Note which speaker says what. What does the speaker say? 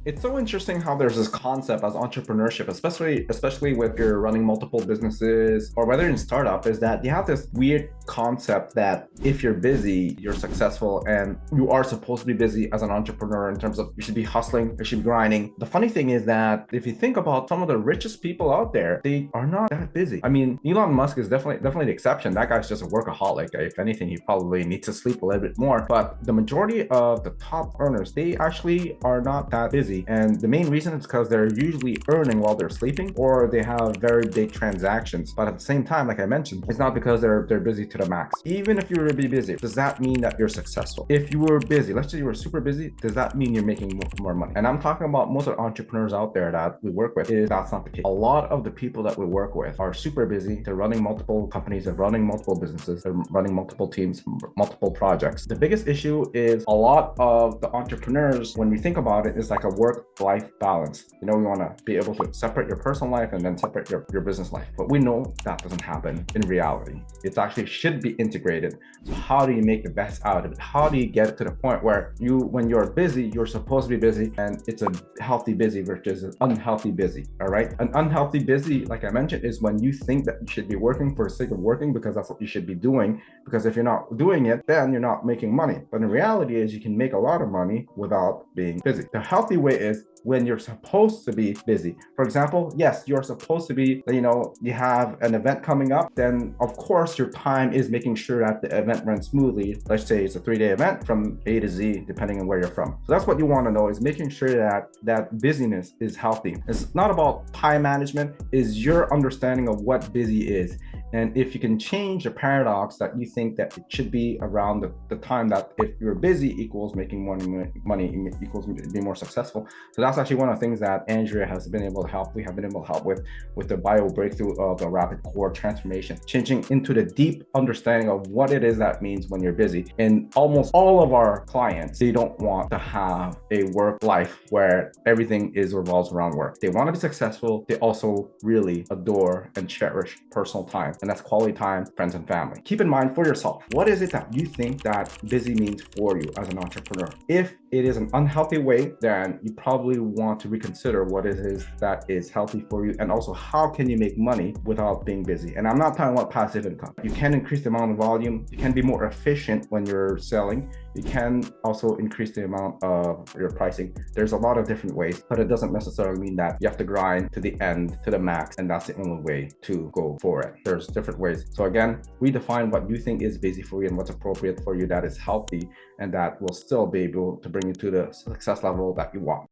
Speaker 1: It's so interesting how there's this concept as entrepreneurship, especially with you're running multiple businesses or whether in startup, is that you have this weird concept that if you're busy, you're successful, and you are supposed to be busy as an entrepreneur in terms of you should be hustling, you should be grinding. The funny thing is that if you think about some of the richest people out there, they are not that busy. I mean, Elon Musk is definitely the exception. That guy's just a workaholic. If anything, he probably needs to sleep a little bit more. But the majority of the top earners, they actually are not that busy. And the main reason is because they're usually earning while they're sleeping, or they have very big transactions. But at the same time, like I mentioned, it's not because they're busy to the max. Even if you're really busy, does that mean that you're successful? If you were busy, let's say you were super busy, does that mean you're making more money? And I'm talking about most of the entrepreneurs out there that we work with, is that's not the case. A lot of the people that we work with are super busy. They're running multiple companies, they're running multiple businesses, they're running multiple teams, multiple projects. The biggest issue is a lot of the entrepreneurs, when we think about it, is like a work-life balance. You know, we want to be able to separate your personal life and then separate your business life. But we know that doesn't happen in reality. It actually should be integrated. So how do you make the best out of it? How do you get to the point where when you're busy, you're supposed to be busy, and it's a healthy busy versus an unhealthy busy, all right? An unhealthy busy, like I mentioned, is when you think that you should be working for the sake of working because that's what you should be doing, because if you're not doing it, then you're not making money. But in reality is you can make a lot of money without being busy. The healthy way is when you're supposed to be busy. For example, yes, you're supposed to be, you have an event coming up, then of course your time is making sure that the event runs smoothly. Let's say it's a 3-day event from A to Z, depending on where you're from. So that's what you want to know, is making sure that busyness is healthy. It's not about time management, is your understanding of what busy is. And if you can change the paradox that you think that it should be around the time that if you're busy equals making money equals being more successful. So that's actually one of the things that Andrea has been able to help. We have been able to help with the bio breakthrough of the rapid core transformation, changing into the deep understanding of what it is that means when you're busy. And almost all of our clients, they don't want to have a work life where everything revolves around work. They want to be successful. They also really adore and cherish personal time, and that's quality time, friends and family. Keep in mind for yourself, what is it that you think that busy means for you as an entrepreneur? If it is an unhealthy way, then you probably want to reconsider what it is that is healthy for you, and also how can you make money without being busy. And I'm not talking about passive income. You can increase the amount of volume, you can be more efficient when you're selling, you can also increase the amount of your pricing. There's a lot of different ways, but it doesn't necessarily mean that you have to grind to the end, to the max, and that's the only way to go for it. There's different ways. So again, redefine what you think is busy for you and what's appropriate for you that is healthy and that will still be able to bring you to the success level that you want.